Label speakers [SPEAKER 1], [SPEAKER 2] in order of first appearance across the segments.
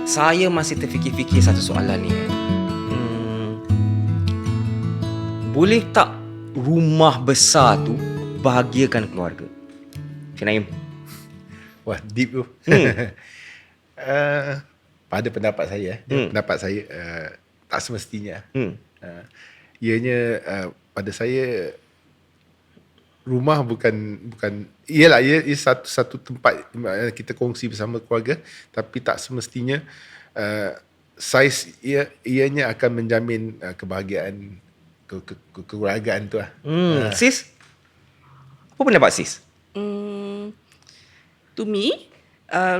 [SPEAKER 1] Saya masih terfikir-fikir satu soalan ni. Boleh tak rumah besar tu bahagiakan keluarga? Cik Naim.
[SPEAKER 2] Wah, deep tu. Pada pendapat saya, pendapat saya tak semestinya. Ianya pada saya rumah bukan ialah ia satu tempat kita kongsi bersama keluarga, tapi tak semestinya saiz ianya akan menjamin kebahagiaan kekeluargaan tu lah.
[SPEAKER 1] Sis? Apa pendapat sis?
[SPEAKER 3] To me,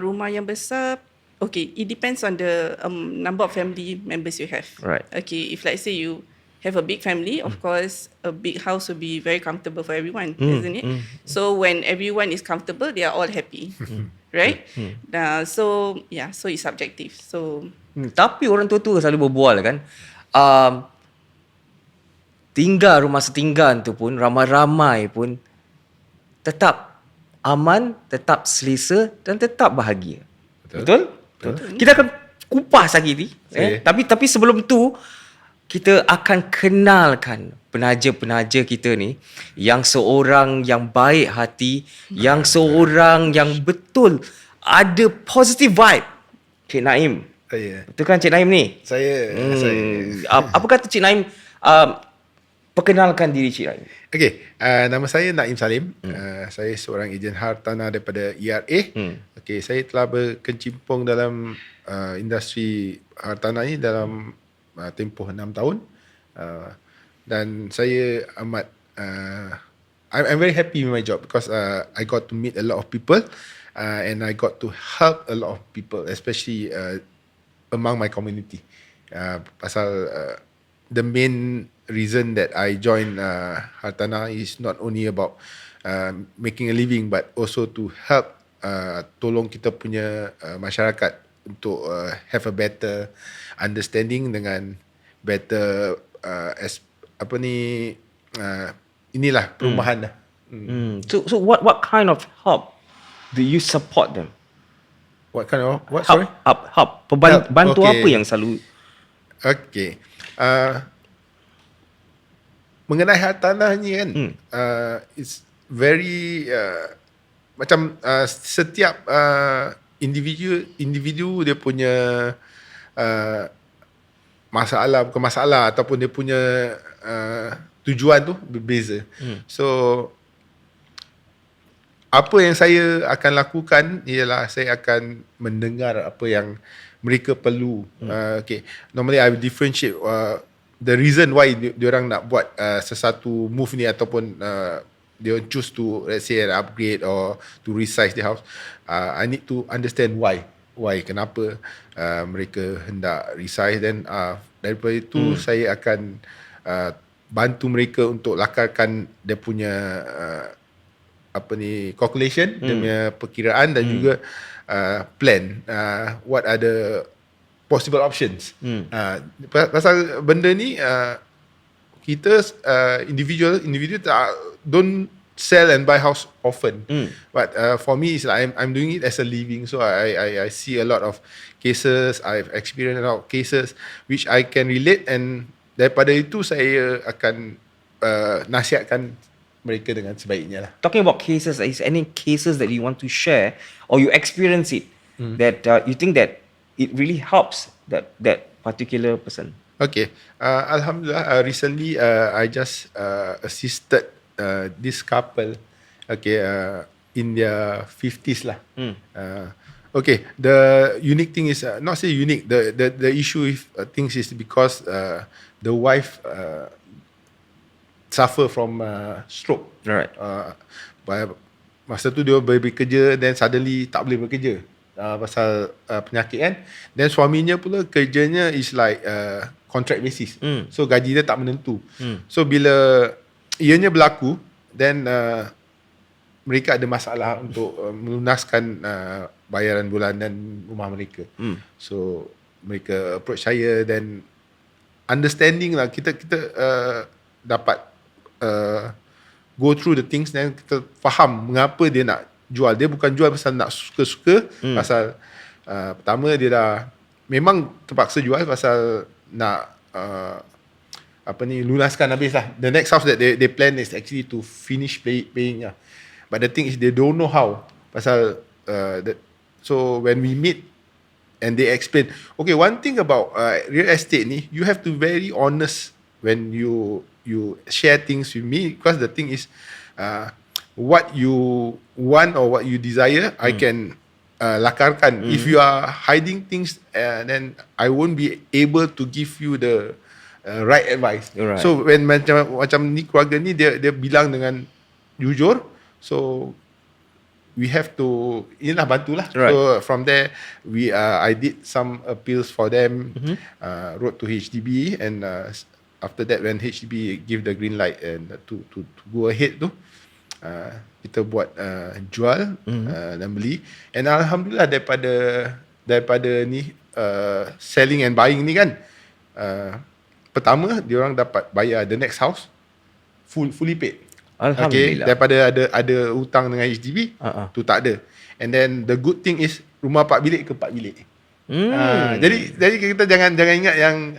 [SPEAKER 3] rumah yang besar, okay, it depends on the number of family members you have.
[SPEAKER 1] Right.
[SPEAKER 3] Okay, if let's say you have a big family, of course, a big house will be very comfortable for everyone, isn't it? So when everyone is comfortable, they are all happy, right? So it's subjective. So
[SPEAKER 1] Tapi orang tua-tua selalu berbual kan, tinggal rumah setinggan tu pun, ramai-ramai pun tetap aman, tetap selesa dan tetap bahagia. Betul? Kita akan kupas lagi ni. Tapi sebelum tu, kita akan kenalkan penaja-penaja kita ni, yang seorang yang baik hati, yang seorang yang betul ada positive vibe. Cik Naim. Betul kan Cik Naim ni?
[SPEAKER 2] Saya.
[SPEAKER 1] Apa kata Cik Naim? Perkenalkan diri Cik Naim.
[SPEAKER 2] Okey, nama saya Naim Salim. Saya seorang ejen hartanah daripada ERA. Okey, saya telah berkecimpung dalam industri hartanah ini dalam tempoh 6 tahun. Dan saya amat I'm very happy with my job because I got to meet a lot of people and I got to help a lot of people, especially among my community. Pasal the main reason that I joined Hartanah is not only about making a living, but also to help tolong kita punya masyarakat untuk have a better understanding dengan better inilah perumahan lah.
[SPEAKER 1] So what kind of help do you support them?
[SPEAKER 2] What kind of what?
[SPEAKER 1] Help,
[SPEAKER 2] Sorry.
[SPEAKER 1] help. Bantu
[SPEAKER 2] Okay.
[SPEAKER 1] apa yang selalu?
[SPEAKER 2] Okay. Mengenai hartanah ni kan, it's very macam setiap individu dia punya bukan masalah ataupun dia punya tujuan tu berbeza. So apa yang saya akan lakukan ialah saya akan mendengar apa yang mereka perlu. Okay, normally I will differentiate the reason why diorang nak buat sesuatu move ni ataupun they choose to, let's say, upgrade or to resize the house. I need to understand why kenapa mereka hendak resize. Then daripada itu saya akan bantu mereka untuk lakarkan dia punya calculation, dia punya perkiraan dan juga plan what are the possible options. Pasal benda ni kita individual don't sell and buy house often. But for me, it's like I'm doing it as a living. So I see a lot of cases. I've experienced a lot of cases which I can relate, and daripada itu saya akan nasihatkan mereka dengan sebaiknya lah.
[SPEAKER 1] Talking about cases, is any cases that you want to share or you experience it that you think that it really helps that particular person?
[SPEAKER 2] Okay, Alhamdulillah, recently I just assisted this couple, okay, in their 50s lah. Okay, the unique thing is not say unique. The issue with things is because the wife suffer from stroke.
[SPEAKER 1] Right.
[SPEAKER 2] Masa tu dia bekerja, then suddenly tak boleh bekerja pasal penyakit kan. Then suaminya pula kerjanya is like contract basis. So gaji dia tak menentu. So bila ianya berlaku, then mereka ada masalah untuk melunaskan bayaran bulanan rumah mereka. So mereka approach saya, then understanding lah, kita dapat go through the things, then kita faham mengapa dia nak jual. Dia bukan jual pasal nak suka-suka, pasal Pertama dia dah memang terpaksa jual pasal nak lunaskan habis lah. The next house that they plan is actually to finish paying lah. But the thing is they don't know how. Pasal so when we meet and they explain, okay, one thing about real estate ni, you have to very honest when you share things with me, because the thing is what you want or what you desire, I can lakarkan. If you are hiding things, then I won't be able to give you the right advice.
[SPEAKER 1] Right.
[SPEAKER 2] So when macam ni keluarga ni dia bilang dengan jujur, so we have to bantulah.
[SPEAKER 1] Right.
[SPEAKER 2] So from there I did some appeals for them, wrote to HDB, and after that when HDB give the green light and to go ahead tu, kita buat jual dan beli, and alhamdulillah daripada ni selling and buying ni kan, pertama diorang dapat bayar the next house fully paid.
[SPEAKER 1] Alhamdulillah.
[SPEAKER 2] Okay, daripada ada hutang dengan HDB, tu tak ada. And then the good thing is rumah 4 bilik ke 4 bilik. Jadi kita jangan ingat yang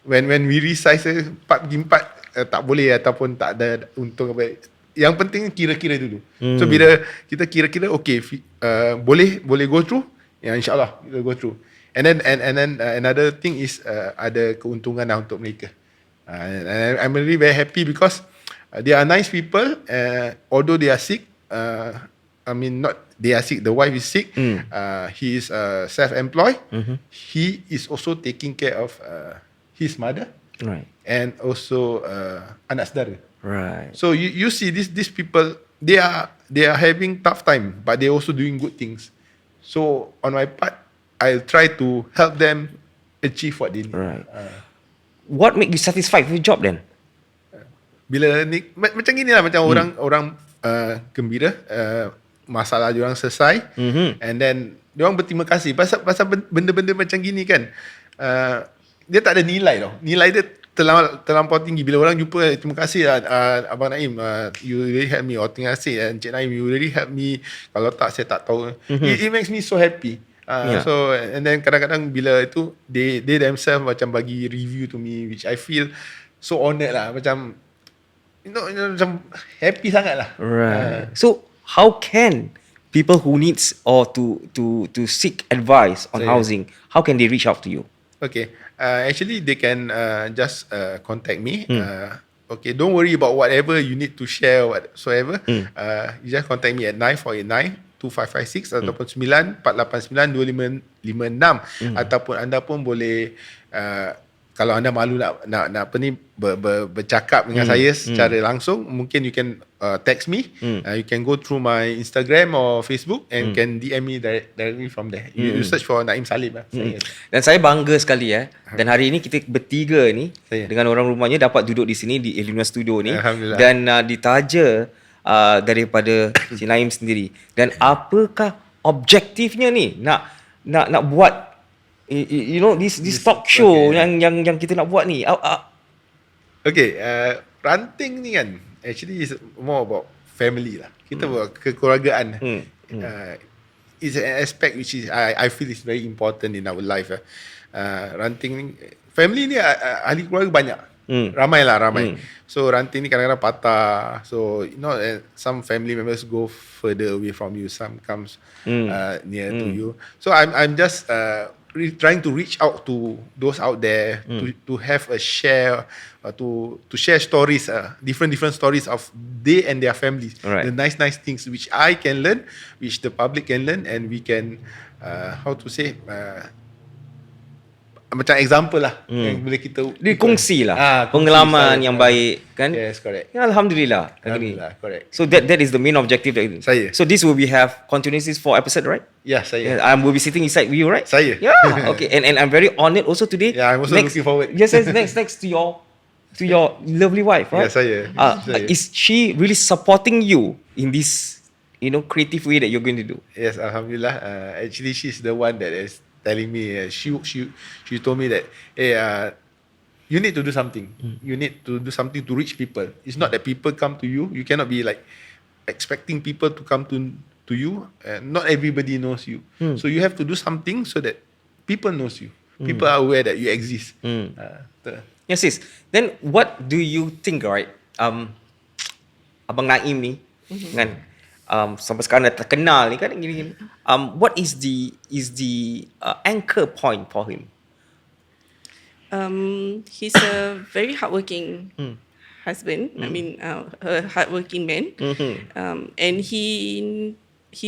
[SPEAKER 2] when we resize 4 pergi 4 tak boleh ataupun tak ada untung apa. Yang penting kira-kira dulu. So bila kita kira-kira okay, boleh go through, ya insyaAllah kita go through. And then another thing is ada keuntungan lah untuk mereka. And I'm really very happy because they are nice people. Although they are sick, not they are sick, the wife is sick. He is self-employed. He is also taking care of his mother,
[SPEAKER 1] Right.
[SPEAKER 2] and also anak saudara.
[SPEAKER 1] Right.
[SPEAKER 2] So you see these people, they are having tough time, but they're also doing good things. So on my part, I'll try to help them achieve what they need.
[SPEAKER 1] Right. What make you satisfied with your job then?
[SPEAKER 2] Bila ni macam gini lah, macam orang gembira, masalah diorang selesai, and then diorang berterima kasih pasal benda-benda macam gini kan, dia tak ada nilai tau. Nilai dia terlampau tinggi. Bila orang jumpa, terima kasih Abang Naim, you really help me, or terima kasih Encik Naim, you really help me, kalau tak saya tak tahu. It makes me so happy. So and then kadang-kadang bila itu they themselves macam bagi review to me, which I feel so honoured lah, macam macam happy sangat lah.
[SPEAKER 1] Right. So how can people who needs or to seek advice on housing, how can they reach out to you?
[SPEAKER 2] Okay, actually they can just contact me. Okay, don't worry about whatever you need to share whatsoever. You just contact me at 9489-2556 ataupun 9489-2556, ataupun anda pun boleh kalau anda malu nak bercakap dengan saya secara langsung, mungkin you can text me. You can go through my Instagram or Facebook and can DM me directly from there. You search for Naim Salim lah.
[SPEAKER 1] Dan saya bangga sekali dan hari ini kita bertiga ni dengan orang rumahnya dapat duduk di sini di Illumina Studio ni, dan ditaja daripada si Naim sendiri. Dan apakah objektifnya ni nak buat this talk show yang kita nak buat ni?
[SPEAKER 2] Okay, ranting ni kan actually is more about family lah. Kita buat kekeluargaan. It's an aspect which is I feel is very important in our life. Ranting ni, family ni ahli keluarga banyak. Ramai. So ranting ni kadang-kadang patah. So some family members go further away from you, some comes near to you. So I'm just trying to reach out to those out there to have a share, to share stories, different stories of they and their families.
[SPEAKER 1] Right.
[SPEAKER 2] The nice things which I can learn, which the public can learn, and we can macam example lah yang boleh kita
[SPEAKER 1] dikongsi lah pengalaman yang baik kan.
[SPEAKER 2] Yes, correct.
[SPEAKER 1] Ya, Alhamdulillah.
[SPEAKER 2] Correct.
[SPEAKER 1] So that is the main objective
[SPEAKER 2] Saya.
[SPEAKER 1] So this will be have continuities for episode, right?
[SPEAKER 2] Yeah, saya.
[SPEAKER 1] I will be sitting inside with you, right?
[SPEAKER 2] Saya.
[SPEAKER 1] Yeah. Okay. And I'm very honoured also today.
[SPEAKER 2] Yeah, I'm also looking forward.
[SPEAKER 1] Yes, next to your lovely wife, right?
[SPEAKER 2] Yeah, saya.
[SPEAKER 1] Is she really supporting you in this creative way that you're going to do?
[SPEAKER 2] Yes, alhamdulillah. Actually, she's the one that is telling me. She told me that, hey, you need to do something. You need to do something to reach people. It's not that people come to you. You cannot be like expecting people to come to to you, not everybody knows you. So you have to do something so that people knows you. People are aware that you exist.
[SPEAKER 1] Yes, sis. Then what do you think, right? Abang Naim ni kan sampai sekarang dah terkenal ni kan gini-gini. What is the anchor point for him?
[SPEAKER 3] He's a very hardworking husband. I mean, a hardworking man, and he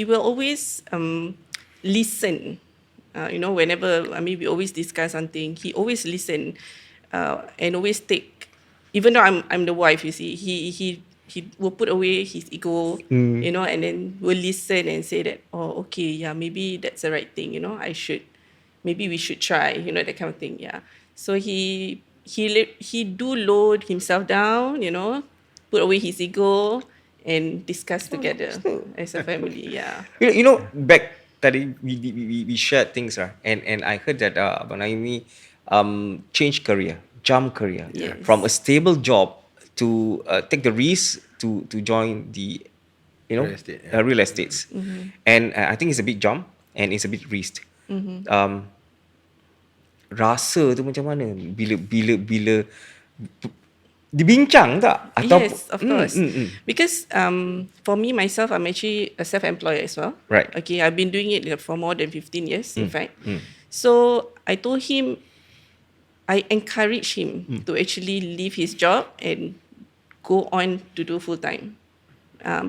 [SPEAKER 3] will always listen. Whenever we always discuss something, he always listen and always take. Even though I'm the wife, you see, he will put away his ego, and then will listen and say that, oh, okay, yeah, maybe that's the right thing. Maybe we should try. That kind of thing. Yeah. So he do load himself down. Put away his ego and discuss together as a family. Yeah.
[SPEAKER 1] Back tadi we shared things lah, and I heard that Abang Naimi change career, jump career from a stable job to take the risk to join the real estates, and I think it's a big jump and it's a big risk. Rasa tu macam mana bila dibincang tak?
[SPEAKER 3] Yes, of course. Because for me, myself, I'm actually a self-employed as well.
[SPEAKER 1] Right.
[SPEAKER 3] Okay, I've been doing it for more than 15 years, in fact. So I told him, I encourage him to actually leave his job and go on to do full-time.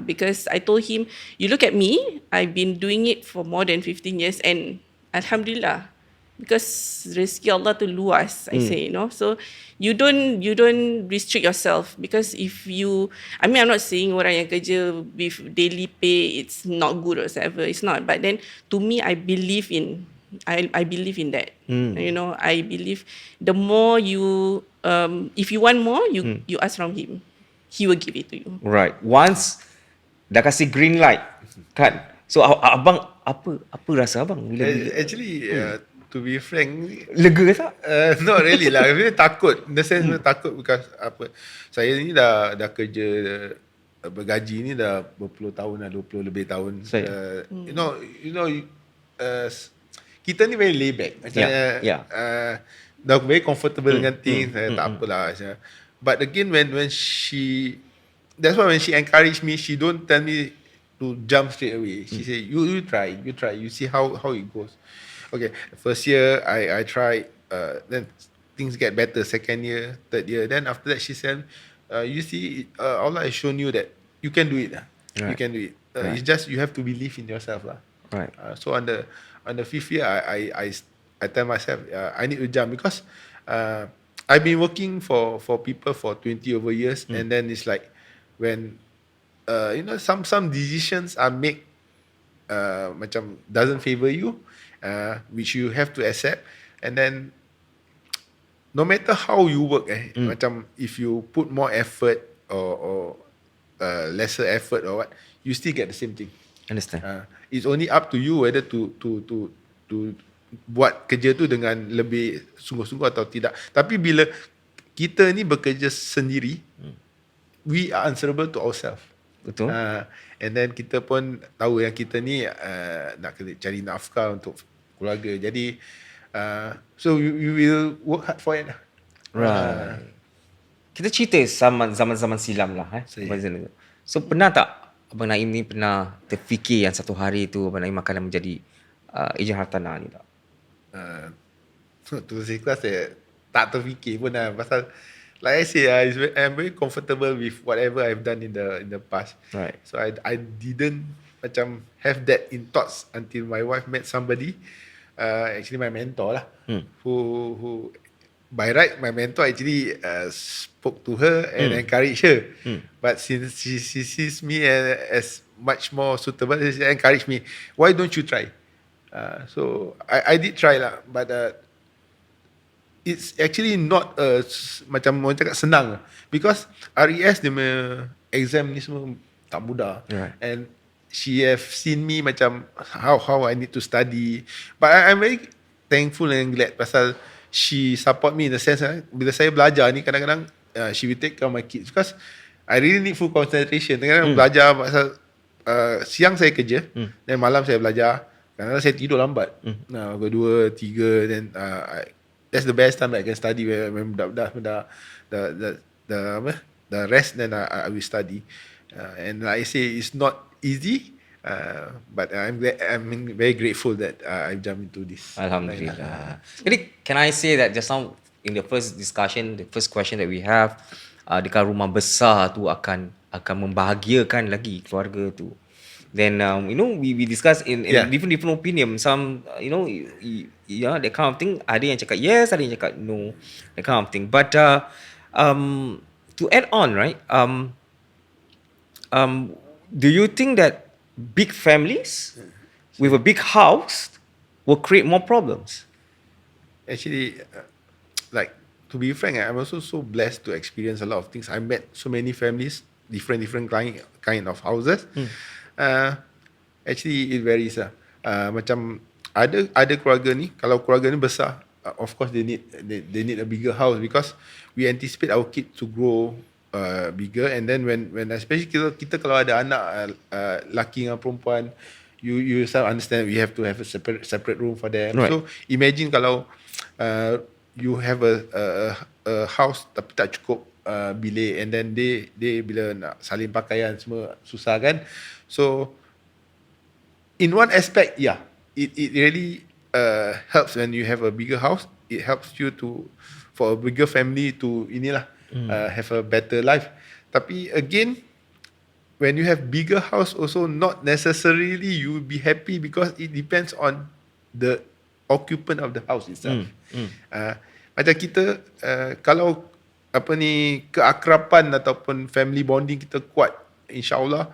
[SPEAKER 3] Because I told him, you look at me, I've been doing it for more than 15 years and Alhamdulillah, because rezeki Allah tu luas, I say, so you don't restrict yourself, because if you, I'm not saying orang yang kerja with daily pay it's not good or whatever, it's not, but then to me I believe in that. I believe the more you if you want more, you ask from him, he will give it to you.
[SPEAKER 1] Right. Once dah kasih green light kan, so abang apa rasa abang bila
[SPEAKER 2] actually to be frank,
[SPEAKER 1] lega tak?
[SPEAKER 2] Not really lah. Really takut. In the sense takut because saya ni dah kerja bergaji ni dah berpuluh tahun dah, 20 lebih tahun. Kita ni very laid back. Macam dah very comfortable dengan things. Tak apalah. But again when she, that's why when she encourage me, she don't tell me to jump straight away. She say you try, you see how it goes. Okay, first year I tried, then things get better. Second year, third year, then after that she said, you see, Allah has shown you that you can do it. You can do it. It's just you have to believe in yourself lah.
[SPEAKER 1] Right.
[SPEAKER 2] So on the fifth year, I tell myself I need to jump, because I've been working for people for 20 over years, and then it's like when some decisions are made macam doesn't favor you. Which you have to accept, and then no matter how you work, macam if you put more effort or lesser effort or what, you still get the same thing.
[SPEAKER 1] Understand.
[SPEAKER 2] It's only up to you whether to buat kerja tu dengan lebih sungguh-sungguh atau tidak. Tapi bila kita ni bekerja sendiri, we are answerable to ourselves.
[SPEAKER 1] Betul.
[SPEAKER 2] And then kita pun tahu yang kita ni nak cari nafkah untuk keluarga. Jadi so we will work hard for it.
[SPEAKER 1] Right. Kita cerita zaman-zaman silam lah. So pernah tak Abang Naim ni pernah terfikir yang satu hari tu Abang Naim akan menjadi ejen hartanah ni tak?
[SPEAKER 2] Tu ikhlas saya tak terfikir pun lah. Pasal like I say, I'm very comfortable with whatever I've done in the past.
[SPEAKER 1] Right.
[SPEAKER 2] So I didn't macam have that in thoughts until my wife met somebody, actually my mentor lah, who by right my mentor actually spoke to her and encouraged her. But since she sees me as much more suitable, she encouraged me, why don't you try? So I did try lah, but it's actually not macam orang cakap senang, because RES dia punya exam ni semua tak mudah.
[SPEAKER 1] Right.
[SPEAKER 2] And she have seen me macam how I need to study, but I'm very thankful and glad pasal she support me in the sense bila saya belajar ni kadang-kadang she will take care of my kids, because I really need full concentration. Kadang-kadang belajar pasal siang saya kerja, dan malam saya belajar. Kadang-kadang saya tidur lambat. Pukul 2, 3, then that's the best time I can study when the rest, then I will study. And like I say, it's not easy, but I'm very grateful that I've jumped into this.
[SPEAKER 1] Alhamdulillah. Jadi, can I say that just now in the first discussion, the first question that we have, adakah rumah besar tu akan membahagiakan lagi keluarga tu? Then we discuss in different opinion. Some that kind of thing. Ada yang cakap yes, ada yang cakap no, that kind of thing. But to add on, right? Do you think that big families with a big house will create more problems?
[SPEAKER 2] Actually, like, to be frank, I'm also so blessed to experience a lot of things. I met so many families, different kind of houses. Actually, it varies lah. Macam ada keluarga ni, kalau keluarga ni besar, of course they need a bigger house, because we anticipate our kids to grow bigger. And then when especially kita kalau ada anak laki dengan perempuan, you understand we have to have a separate room for them. Right. So imagine kalau you have a house tapi tak cukup bilik, and then they bila nak salin pakaian semua susah kan. So in one aspect, it really helps when you have a bigger house. It helps you for a bigger family to have a better life. Tapi again, when you have bigger house also, not necessarily you will be happy, because it depends on the occupant of the house itself. Macam kita kalau keakraban ataupun family bonding kita kuat, insyaAllah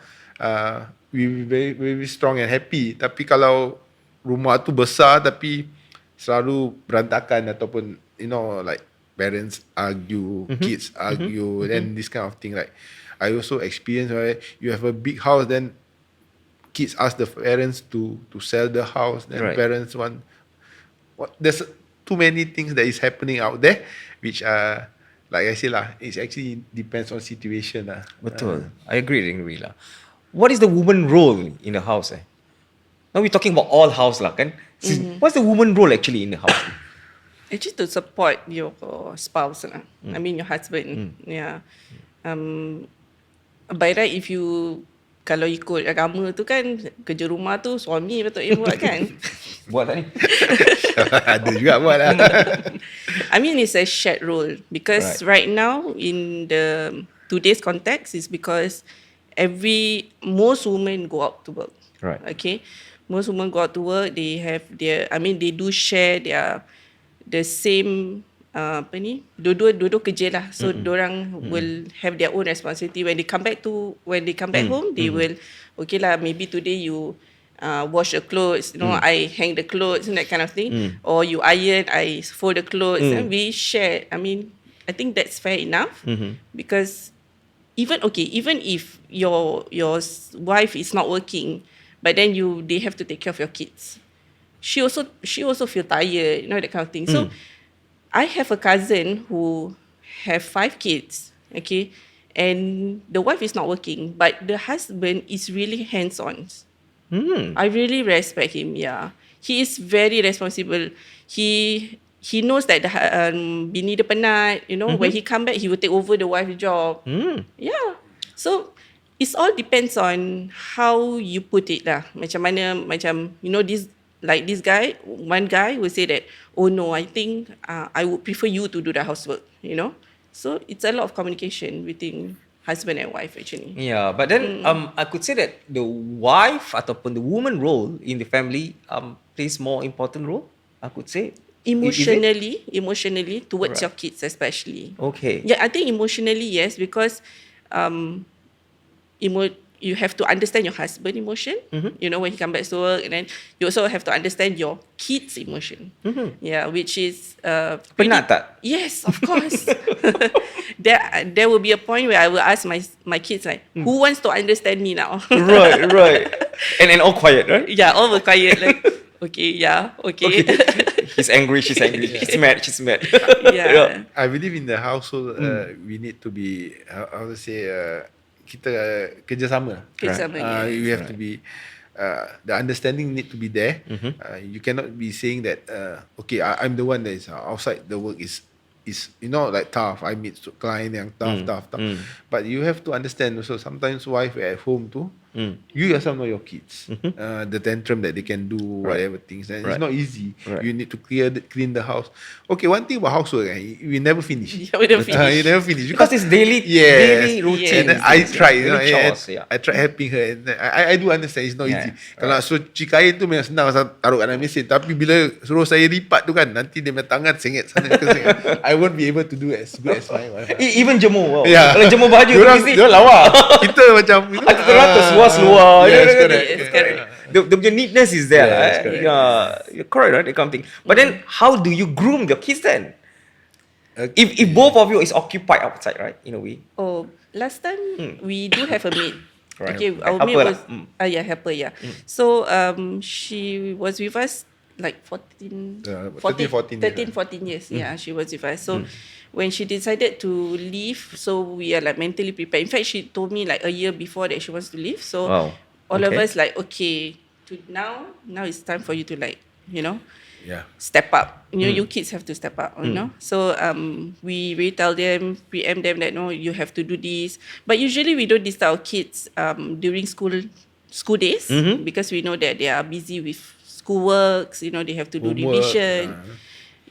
[SPEAKER 2] we will be very, very strong and happy. Tapi kalau rumah tu besar tapi selalu berantakan, ataupun like parents argue, kids argue, then this kind of thing, like I also experienced where you have a big house, then kids ask the parents to sell the house, then parents want there's too many things that is happening out there, which like I say lah, it actually depends on situation lah.
[SPEAKER 1] Betul. I agree lah. What is the woman role in the house? Now we're talking about all house lah kan. What's the woman role actually in the house?
[SPEAKER 3] Actually, to support your spouse lah. I mean your husband. Yeah. By right, if you kalau ikut agama tu kan, kerja rumah tu suami betul buat kan.
[SPEAKER 1] Buat tak ni?
[SPEAKER 2] Ada juga buat lah.
[SPEAKER 3] I mean, it's a shared role, because right now in the today's context is because most women go out to work.
[SPEAKER 1] Right.
[SPEAKER 3] Okay. Most women go out to work. They have they do share the same dua-dua kerja lah. So dorang will have their own responsibility. When they come back home, they will, okay lah, maybe today you wash the clothes, I hang the clothes and that kind of thing, or you iron, I fold the clothes, and we share. I mean, I think that's fair enough, because even if your wife is not working, but then they have to take care of your kids, she also feel tired, that kind of thing. So I have a cousin who have 5 kids, okay, and the wife is not working, but the husband is really hands-on. I really respect him. Yeah, he is very responsible. He knows that bini dia penat, when he come back, he will take over the wife's job. Yeah. So it all depends on how you put it lah. This guy, one guy will say that, oh no, I think I would prefer you to do the housework, So it's a lot of communication between husband and wife actually.
[SPEAKER 1] Yeah, but then I could say that the wife ataupun the woman role in the family plays more important role, I could say. Emotionally towards your kids especially. Okay. Yeah, I think emotionally yes, because you have to understand your husband's emotion, when he comes back to work, and then you also have to understand your kids' emotion. Yeah, which is penat tak?
[SPEAKER 3] Yes, of course. There will be a point where I will ask my kids like, who wants to understand me now?
[SPEAKER 1] Right. And all quiet, right?
[SPEAKER 3] Yeah, all were quiet, like, okay.
[SPEAKER 1] He's angry, she's angry. She's mad.
[SPEAKER 3] Yeah.
[SPEAKER 2] I believe in the household, we need to be, how to say, kita kerjasama.
[SPEAKER 3] Kerjasama, yes.
[SPEAKER 2] You have to be the understanding need to be there. You cannot be saying that okay, I'm the one that is outside the work is like tough. I meet client yang tough. But you have to understand also sometimes wife at home too. You yourself know your kids. The tantrum that they can do, whatever things. And it's not easy. You need to clean the house. Okay, one thing about housework, we never finish.
[SPEAKER 3] Yeah, we never finish.
[SPEAKER 2] You never finish
[SPEAKER 1] Because it's daily routine.
[SPEAKER 2] And then I try,
[SPEAKER 1] chores,
[SPEAKER 2] I try helping her. And I do understand it's not easy. Kalau cuci kain tu memang senang taruh kat dalam mesin. Tapi bila suruh saya lipat tu kan, nanti dia punya tangan sengit sana ke sengit. I won't be able to do as good as my wife.
[SPEAKER 1] Even jemur.
[SPEAKER 2] Yeah.
[SPEAKER 1] Kalau jemur baju
[SPEAKER 2] dia lawa. Kita macam
[SPEAKER 1] teratur luar.
[SPEAKER 2] Yes, correct.
[SPEAKER 1] The neatness is there.
[SPEAKER 2] Yes, correct.
[SPEAKER 1] You're correct, right? That kind of thing. But then, how do you groom your kids then? If both of you is occupied outside, right? In a way.
[SPEAKER 3] Oh, last time we do have a maid.
[SPEAKER 1] Right.
[SPEAKER 3] Okay, our
[SPEAKER 1] Helper
[SPEAKER 3] maid was
[SPEAKER 1] lah.
[SPEAKER 3] helper. So she was with us like 14 years. Yeah, she was with us. So when she decided to leave, so we are like mentally prepared. In fact, she told me like a year before that she wants to leave. So all of us like, okay, to now it's time for you to like, step up. You kids have to step up, So we tell them, preempt them that no, you have to do this. But usually we don't disturb our kids during school days because we know that they are busy with schoolworks. They have to do revision.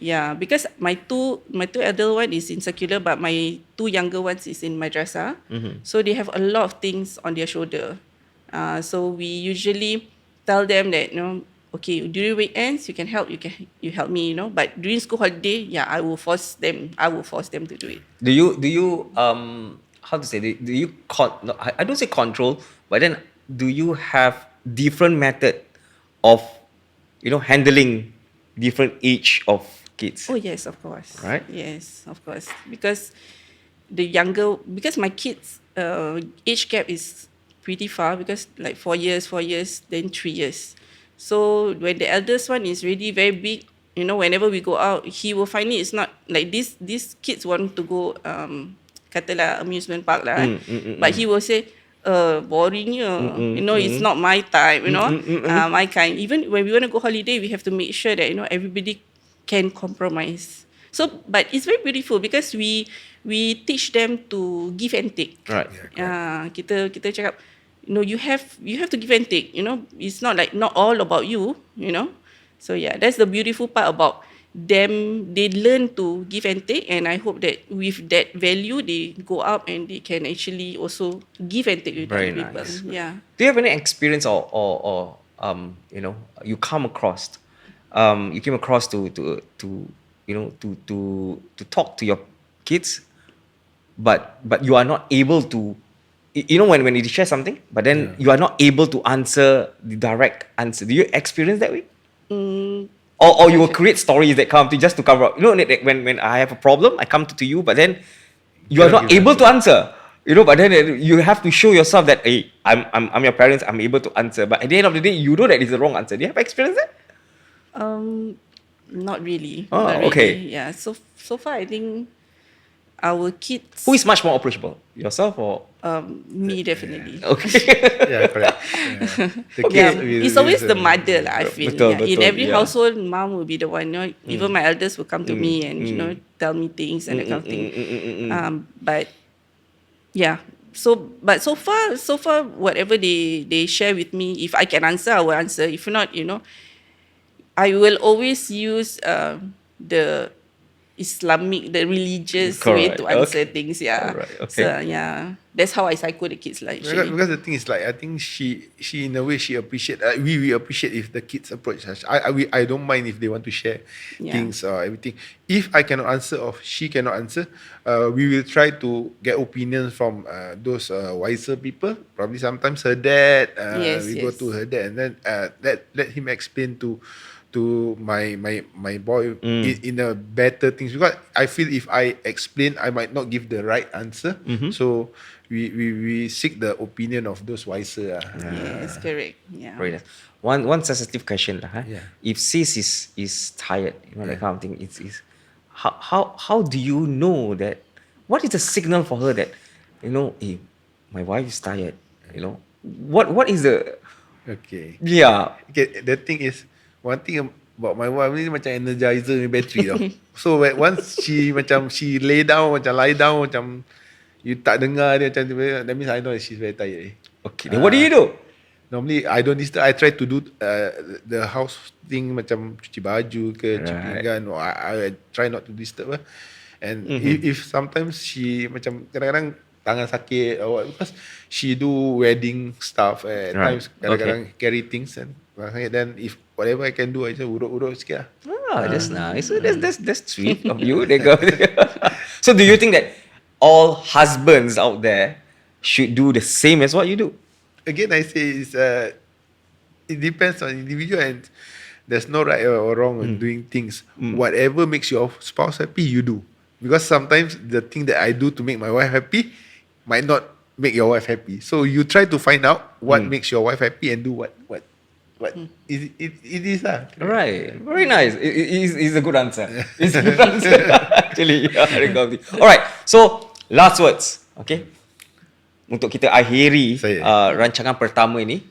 [SPEAKER 3] Yeah, because my two elder one is in secular, but my two younger ones is in madrasah. So they have a lot of things on their shoulder. So we usually tell them that okay, during weekends you can help, you help me, But during school holiday, I will force them to do it.
[SPEAKER 1] Do you how to say? Do you I don't say control, but then do you have different method of handling different age of kids?
[SPEAKER 3] Oh yes, of course.
[SPEAKER 1] Right?
[SPEAKER 3] Yes, of course. Because my kids' age gap is pretty far, because like 4 years, then 3 years. So when the eldest one is really very big, whenever we go out, he will find it's not like this. These kids want to go, katalah amusement park lah, but he will say, boring, it's not my time, my kind. Even when we want to go holiday, we have to make sure that everybody can compromise. So, but it's very beautiful because we teach them to give and take.
[SPEAKER 1] Right.
[SPEAKER 3] Kita cakap, you have to give and take. It's not all about you. So that's the beautiful part about them. They learn to give and take, and I hope that with that value, they go out and they can actually also give and take with other people.
[SPEAKER 1] Nice.
[SPEAKER 3] Yeah.
[SPEAKER 1] Do you have any experience or you came across to talk to your kids, but you are not able to, when you share something, but then you are not able to answer the direct answer. Do you experience that way? Or you will create stories that come to just to cover up. Like when I have a problem, I come to you, but then you are not able to answer. But then you have to show yourself that, hey, I'm your parents, I'm able to answer. But at the end of the day, you know that it's the wrong answer. Do you have experience that?
[SPEAKER 3] Not really.
[SPEAKER 1] Oh,
[SPEAKER 3] Not really.
[SPEAKER 1] okay.
[SPEAKER 3] Yeah. So far, I think our kids.
[SPEAKER 1] Who is much more approachable? Yourself or?
[SPEAKER 3] Me, definitely.
[SPEAKER 1] Okay.
[SPEAKER 2] Yeah, correct. The kids
[SPEAKER 3] It's always the mother lah, I feel.
[SPEAKER 1] Betul,
[SPEAKER 3] In every
[SPEAKER 1] yeah.
[SPEAKER 3] household, mom will be the one. Even my elders will come to me and tell me things and that kind of thing. But yeah. So far, whatever they share with me, if I can answer, I will answer. If not, I will always use the Islamic, the religious way to answer things. Yeah.
[SPEAKER 1] Alright, okay.
[SPEAKER 3] So that's how I psycho the kids like.
[SPEAKER 2] Because the thing is like, I think she in a way she appreciate. We appreciate if the kids approach us. I don't mind if they want to share things or everything. If I cannot answer or she cannot answer, we will try to get opinions from those wiser people. Probably sometimes her dad. We go to her dad and then let him explain to my boy in a better things, because I feel if I explain, I might not give the right answer. So we seek the opinion of those wiser.
[SPEAKER 3] Yes, correct. Yeah.
[SPEAKER 1] Very nice. One sensitive question lah.
[SPEAKER 2] Yeah.
[SPEAKER 1] If sis is tired, that kind of thing, it's how do you know that? What is the signal for her that hey, my wife is tired. What is the
[SPEAKER 2] Okay.
[SPEAKER 1] yeah.
[SPEAKER 2] The thing is, one thing about my wife ni macam energizer ni battery tau. So once she lie down, macam you tak dengar dia macam tu, that means I know that she's very tired.
[SPEAKER 1] Okay, then what do you do?
[SPEAKER 2] Normally I don't disturb. I try to do the house thing, macam cuci baju ke, cuci pinggan. Or I try not to disturb her. And if sometimes she macam kadang-kadang tangan sakit or what, because she do wedding stuff at times, kadang-kadang carry things and then if whatever I can do, I just urut-urut sikit lah.
[SPEAKER 1] That's nice. So that's sweet of you. So do you think that all husbands out there should do the same as what you do?
[SPEAKER 2] Again, I say it depends on individual, and there's no right or wrong in doing things. Whatever makes your spouse happy, you do. Because sometimes the thing that I do to make my wife happy might not make your wife happy. So you try to find out what makes your wife happy and do what it is lah.
[SPEAKER 1] Right. Very nice. It's a good answer. It's a good answer actually. Alright. So last words. Okay. Untuk kita akhiri rancangan pertama ni,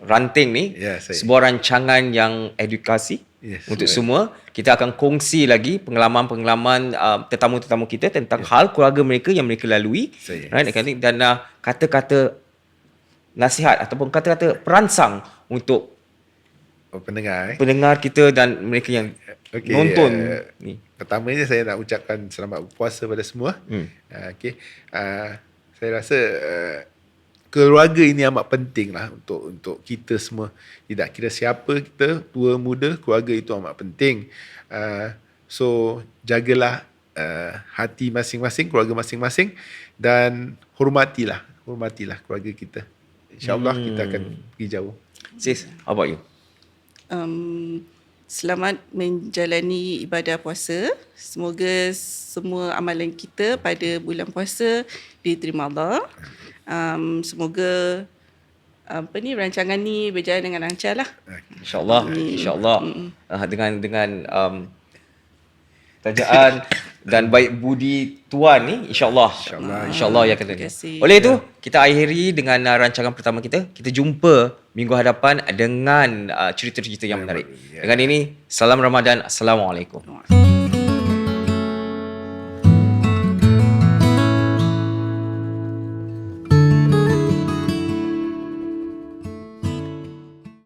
[SPEAKER 1] ranting ni, sebuah rancangan yang edukasi untuk semua. Kita akan kongsi lagi pengalaman-pengalaman tetamu-tetamu kita tentang hal keluarga mereka yang mereka lalui, right? Dan kata-kata nasihat ataupun kata-kata perangsang untuk pendengar kita dan mereka yang nonton ni.
[SPEAKER 2] Pertamanya saya nak ucapkan selamat berpuasa pada semua. Saya rasa keluarga ini amat penting lah untuk kita semua. Tidak kira siapa kita, tua muda, keluarga itu amat penting. So jagalah hati masing-masing, keluarga masing-masing, dan hormatilah keluarga kita. InsyaAllah kita akan pergi jauh.
[SPEAKER 1] Sis, how about you?
[SPEAKER 3] Selamat menjalani ibadah puasa. Semoga semua amalan kita pada bulan puasa diterima Allah. Semoga rancangan ni berjalan dengan lancar lah.
[SPEAKER 1] InsyaAllah. Dengan kerajaan dan baik budi Tuhan ni, InsyaAllah ya kata. Oleh itu, kita akhiri dengan rancangan pertama kita. Kita jumpa minggu hadapan dengan cerita-cerita yang menarik. Dengan ini, salam Ramadan. Assalamualaikum.